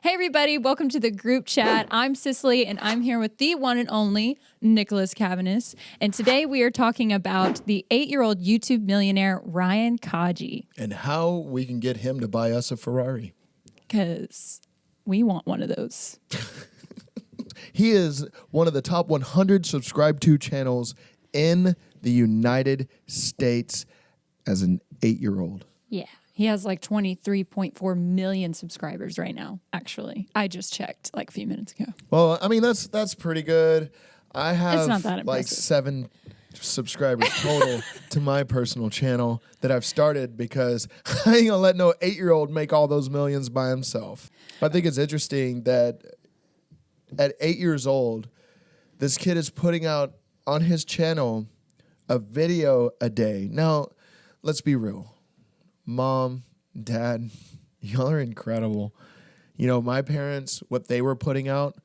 Hey, everybody. Welcome to the group chat. I'm Cicely, and I'm here with the one and only Nicholas Cavanis. And today we are talking about the 8-year-old YouTube millionaire, Ryan Kaji. And how we can get him to buy us a Ferrari. Because we want one of those. He is one of the top 100 subscribed to channels in the United States as an 8-year-old. Yeah. He has like 23.4 million subscribers right now, actually. I just checked like a few minutes ago. Well, I mean, that's pretty good. I have It's not that like impressive. 7 subscribers total to my personal channel that I've started because I ain't gonna let no 8-year-old make all those millions by himself. I think it's interesting that at 8 years old, this kid is putting out on his channel a video a day. Now, let's be real. Mom, Dad, y'all are incredible. You know, my parents, what they were putting out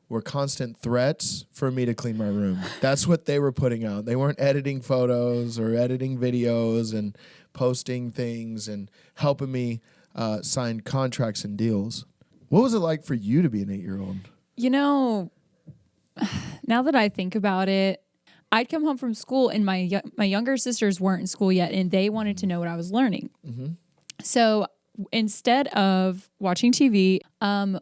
were constant threats for me to clean my room. That's what they were putting out. They weren't editing photos or editing videos and posting things and helping me sign contracts and deals. What was it like for you to be an 8-year-old? You know, now that I think about it, I'd come home from school and my younger sisters weren't in school yet and they wanted to know what I was learning. Mm-hmm. So instead of watching TV,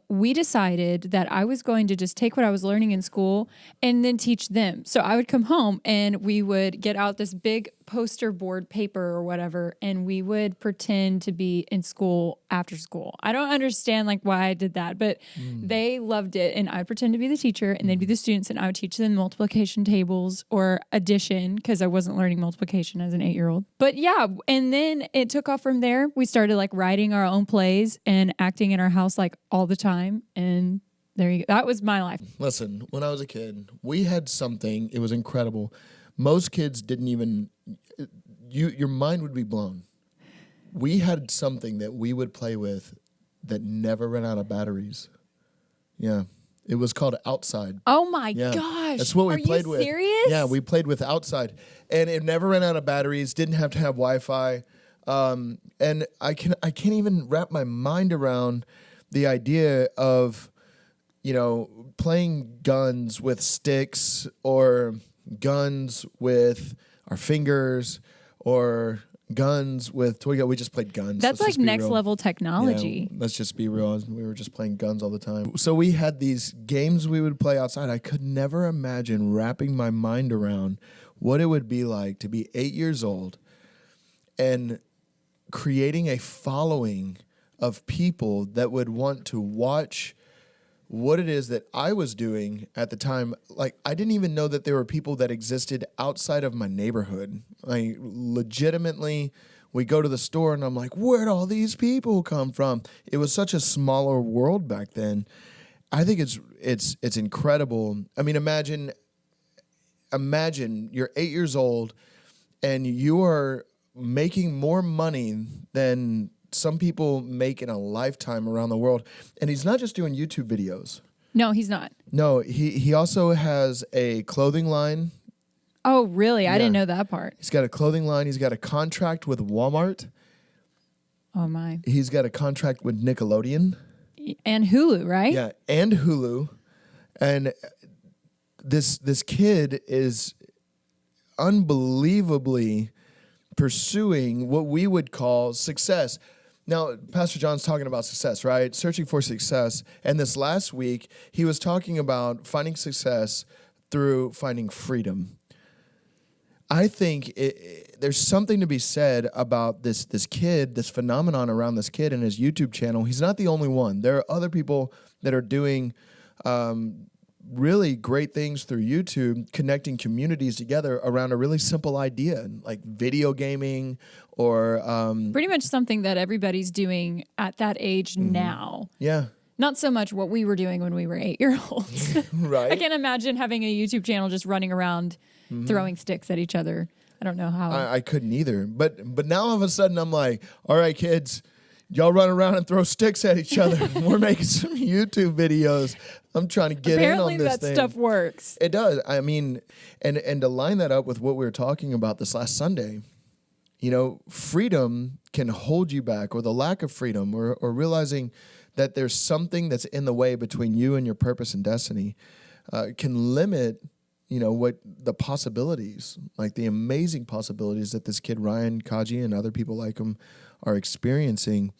we decided that I was going to just take what I was learning in school and then teach them. So I would come home and we would get out this big poster board paper or whatever, and we would pretend to be in school after school. I don't understand like why I did that, but they loved it. And I'd pretend to be the teacher and they'd be the students, and I would teach them multiplication tables or addition because I wasn't learning multiplication as an 8-year-old. But yeah, and then it took off from there. We started like writing our own plays and acting in our house like all the time. And there you go. That was my life. Listen, when I was a kid, we had something. It was incredible. Most kids didn't even, your mind would be blown. We had something that we would play with that never ran out of batteries. Yeah. It was called Outside. Oh my Yeah. gosh. That's what we played with. Are you serious? Yeah, we played with Outside. And it never ran out of batteries, didn't have to have Wi-Fi. And I can't even wrap my mind around the idea of, you know, playing guns with sticks or guns with our fingers or guns with toy gun. We just played guns. That's like next level technology. Yeah, let's just be real. We were just playing guns all the time. So we had these games we would play outside. I could never imagine wrapping my mind around what it would be like to be 8 years old and creating a following of people that would want to watch what it is that I was doing at the time. Like, I didn't even know that there were people that existed outside of my neighborhood. Like, legitimately, we go to the store and I'm like, where'd all these people come from? It was such a smaller world back then. I think it's incredible. I mean, imagine you're 8 years old and you are making more money than some people make in a lifetime around the world. And he's not just doing YouTube videos. No, he's not. No, he also has a clothing line. Oh, really? I didn't know that part. He's got a clothing line. He's got a contract with Walmart. Oh, my. He's got a contract with Nickelodeon. And Hulu, right? Yeah, and Hulu. And this kid is unbelievably pursuing what we would call success. Now, Pastor John's talking about success, right? Searching for success. And this last week, he was talking about finding success through finding freedom. I think there's something to be said about this kid, this phenomenon around this kid and his YouTube channel. He's not the only one. There are other people that are doing really great things through YouTube, connecting communities together around a really simple idea, like video gaming or pretty much something that everybody's doing at that age now. Yeah. Not so much what we were doing when we were 8-year-olds. Right. I can't imagine having a YouTube channel just running around throwing sticks at each other. I don't know how. I couldn't either. But now all of a sudden I'm like, all right, kids, y'all run around and throw sticks at each other. We're making some YouTube videos. I'm trying to get Apparently in on this that thing. stuff works. It does. I mean, and to line that up with what we were talking about this last Sunday, you know, freedom can hold you back, or the lack of freedom, or realizing that there's something that's in the way between you and your purpose and destiny, can limit, what the possibilities, like the amazing possibilities that this kid Ryan Kaji and other people like him are experiencing.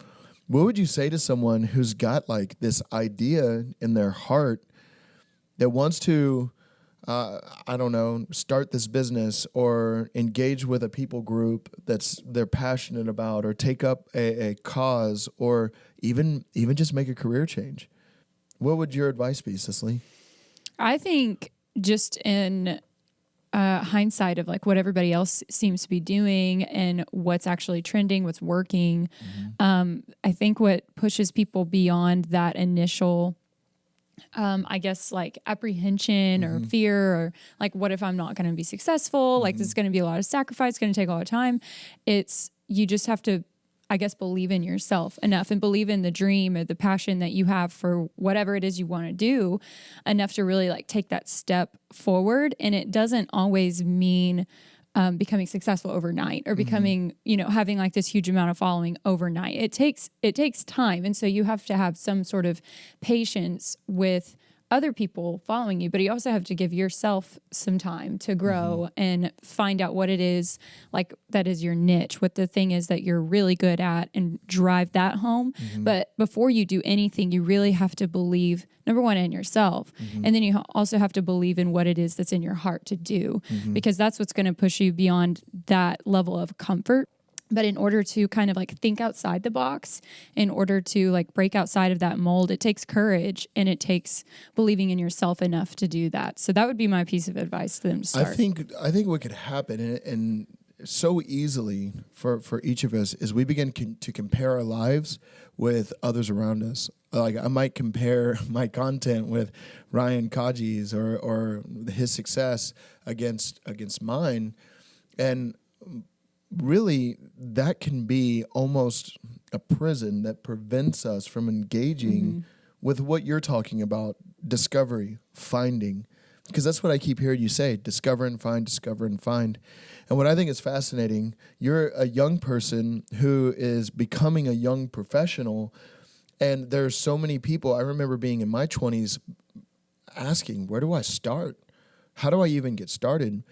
What would you say to someone who's got like this idea in their heart that wants to, start this business or engage with a people group they're passionate about, or take up a cause, or even just make a career change? What would your advice be, Cicely? I think just in hindsight of like what everybody else seems to be doing and what's actually trending, what's working, I think what pushes people beyond that initial I guess like apprehension or fear, or like, what if I'm not going to be successful? Like, this is going to be a lot of sacrifice, going to take a lot of time. You just have to, I guess, believe in yourself enough and believe in the dream or the passion that you have for whatever it is you want to do enough to really like take that step forward. And it doesn't always mean becoming successful overnight or becoming, having like this huge amount of following overnight. It takes time. And so you have to have some sort of patience with other people following you, but you also have to give yourself some time to grow and find out what it is like that is your niche, what the thing is that you're really good at, and drive that home. But before you do anything, you really have to believe, number one, in yourself. And then you also have to believe in what it is that's in your heart to do, because that's what's going to push you beyond that level of comfort. But in order to kind of like think outside the box, in order to like break outside of that mold, it takes courage and it takes believing in yourself enough to do that. So that would be my piece of advice to them to start. I think what could happen, and so easily for each of us, is we begin to compare our lives with others around us. Like, I might compare my content with Ryan Kaji's or his success against mine, and really, that can be almost a prison that prevents us from engaging with what you're talking about, discovery, finding. Because that's what I keep hearing you say, discover and find, discover and find. And what I think is fascinating, you're a young person who is becoming a young professional, and there's so many people. I remember being in my 20s asking, where do I start? How do I even get started?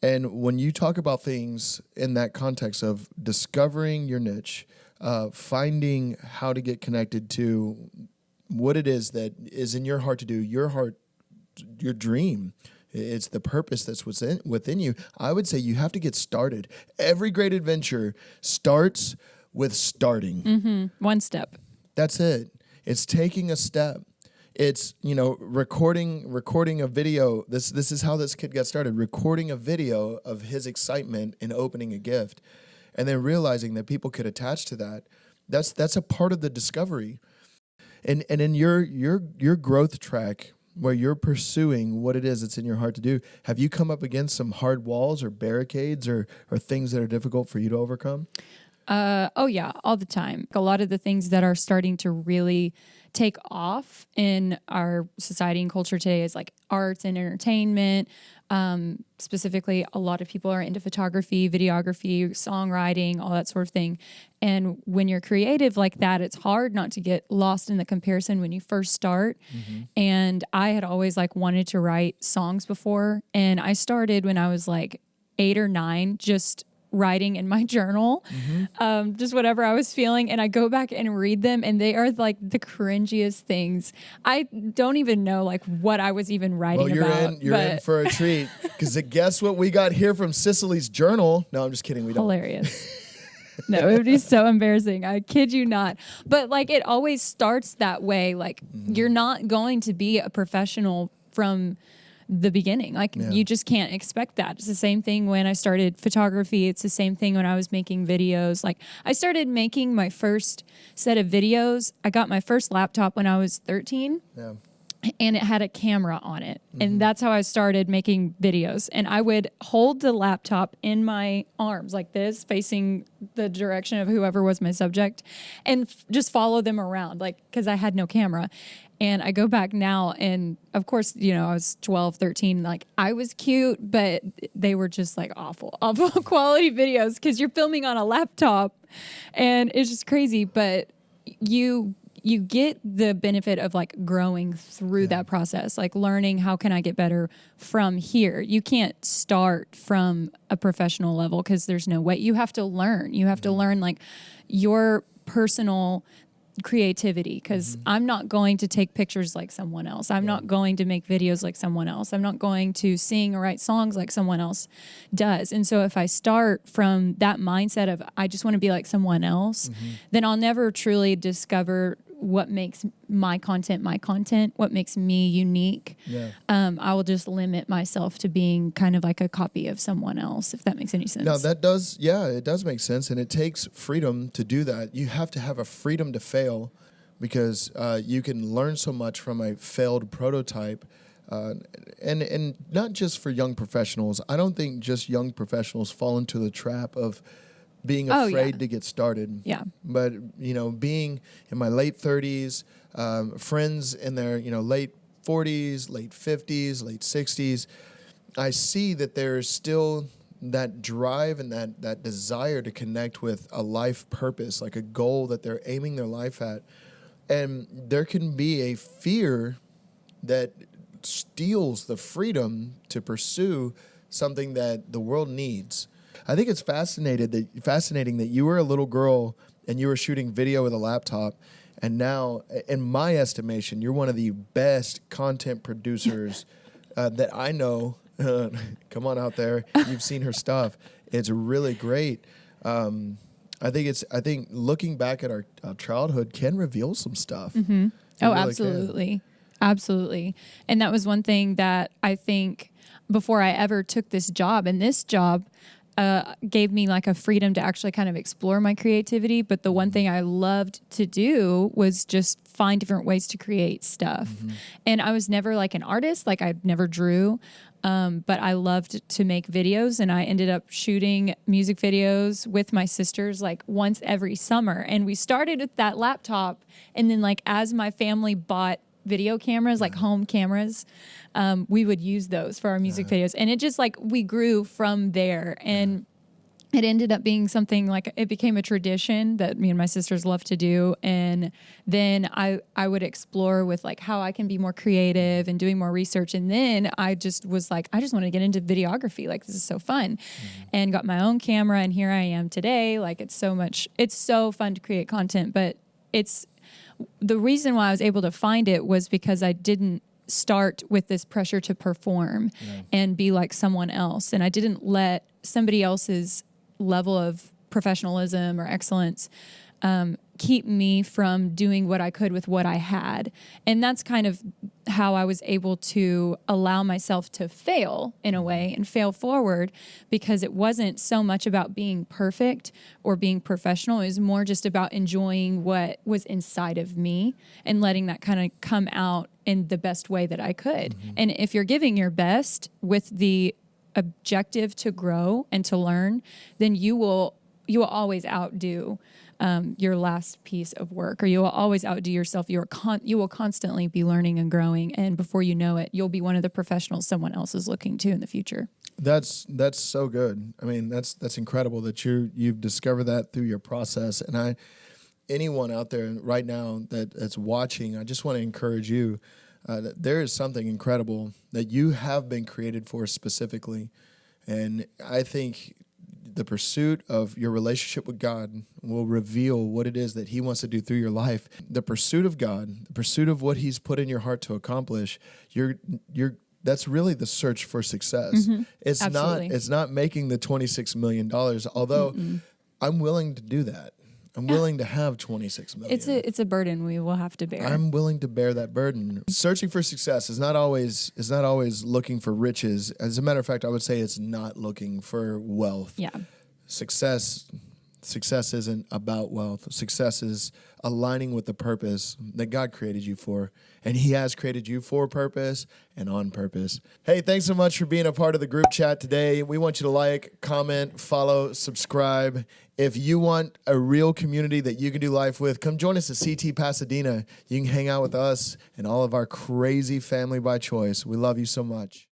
And when you talk about things in that context of discovering your niche, finding how to get connected to what it is that is in your heart to do, your dream, it's the purpose that's within you, I would say you have to get started. Every great adventure starts with starting. One step. That's it. It's taking a step. It's, recording a video. This is how this kid got started, recording a video of his excitement in opening a gift, and then realizing that people could attach to that. That's a part of the discovery. And in your growth track, where you're pursuing what it is that's in your heart to do, have you come up against some hard walls or barricades or things that are difficult for you to overcome? Oh yeah, all the time. A lot of the things that are starting to really take off in our society and culture today is like arts and entertainment. Specifically, a lot of people are into photography, videography, songwriting, all that sort of thing. And when you're creative like that, it's hard not to get lost in the comparison when you first start. And I had always like wanted to write songs before. And I started when I was like 8 or 9, just writing in my journal, just whatever I was feeling. And I go back and read them, and they are like the cringiest things. I don't even know like what I was even writing about. You're in for a treat, because guess what we got here from Cicely's journal? No, I'm just kidding. We don't. Hilarious. No, it would be so embarrassing. I kid you not. But like, it always starts that way. Like, you're not going to be a professional from the beginning. Like, you just can't expect that. It's the same thing when I started photography. It's the same thing when I was making videos. Like, I started making my first set of videos. I got my first laptop when I was 13. Yeah. And it had a camera on it. And that's how I started making videos. And I would hold the laptop in my arms like this, facing the direction of whoever was my subject, and just follow them around, like, because I had no camera. And I go back now, and of course, I was 12, 13, like, I was cute, but they were just like awful quality videos, because you're filming on a laptop, and it's just crazy. But you get the benefit of like growing through that process, like learning how can I get better from here. You can't start from a professional level because there's no way. You have to learn. You have to learn like your personal creativity, because I'm not going to take pictures like someone else. I'm not going to make videos like someone else. I'm not going to sing or write songs like someone else does. And so if I start from that mindset of I just want to be like someone else, then I'll never truly discover what makes my content, what makes me unique. I will just limit myself to being kind of like a copy of someone else, if that makes any sense. No, that does, it does make sense. And it takes freedom to do that. You have to have a freedom to fail, because you can learn so much from a failed prototype. And not just for young professionals. I don't think just young professionals fall into the trap of being afraid to get started. But, being in my late 30s, friends in their, late 40s, late 50s, late 60s, I see that there's still that drive and that desire to connect with a life purpose, like a goal that they're aiming their life at. And there can be a fear that steals the freedom to pursue something that the world needs. I think it's fascinating that you were a little girl and you were shooting video with a laptop, and now, in my estimation, you're one of the best content producers that I know. Come on out there, you've seen her stuff. It's really great. I think looking back at our childhood can reveal some stuff. Oh, really absolutely. Absolutely. And that was one thing that I think before I ever took this job, and this job gave me like a freedom to actually kind of explore my creativity. But the one thing I loved to do was just find different ways to create stuff. And I was never like an artist, like I never drew. But I loved to make videos, and I ended up shooting music videos with my sisters like once every summer. And we started with that laptop. And then like as my family bought video cameras, like home cameras, we would use those for our music videos. And it just like we grew from there. And it ended up being something like it became a tradition that me and my sisters love to do. And then I would explore with like how I can be more creative and doing more research. And then I just was like, I just want to get into videography. Like, this is so fun. And got my own camera. And here I am today. Like, it's so fun to create content. But the reason why I was able to find it was because I didn't start with this pressure to perform and be like someone else. And I didn't let somebody else's level of professionalism or excellence keep me from doing what I could with what I had. And that's kind of how I was able to allow myself to fail in a way and fail forward, because it wasn't so much about being perfect or being professional. It was more just about enjoying what was inside of me and letting that kind of come out in the best way that I could. And if you're giving your best with the objective to grow and to learn, then you will always outdo your last piece of work, or you will always outdo yourself. You will constantly be learning and growing, and before you know it, you'll be one of the professionals someone else is looking to in the future. That's so good. I mean, that's incredible that you've discovered that through your process. And anyone out there right now that's watching, I just want to encourage you. That there is something incredible that you have been created for specifically. And I think the pursuit of your relationship with God will reveal what it is that He wants to do through your life. The pursuit of God, the pursuit of what He's put in your heart to accomplish, that's really the search for success. It's not making the $26 million, although I'm willing to do that. I'm willing to have 26 million. It's a burden we will have to bear. I'm willing to bear that burden. Searching for success is not always looking for riches. As a matter of fact, I would say it's not looking for wealth. Yeah. Success isn't about wealth. Success is aligning with the purpose that God created you for. And He has created you for purpose and on purpose. Hey, thanks so much for being a part of the group chat today. We want you to like, comment, follow, subscribe. If you want a real community that you can do life with, come join us at CT Pasadena. You can hang out with us and all of our crazy family by choice. We love you so much.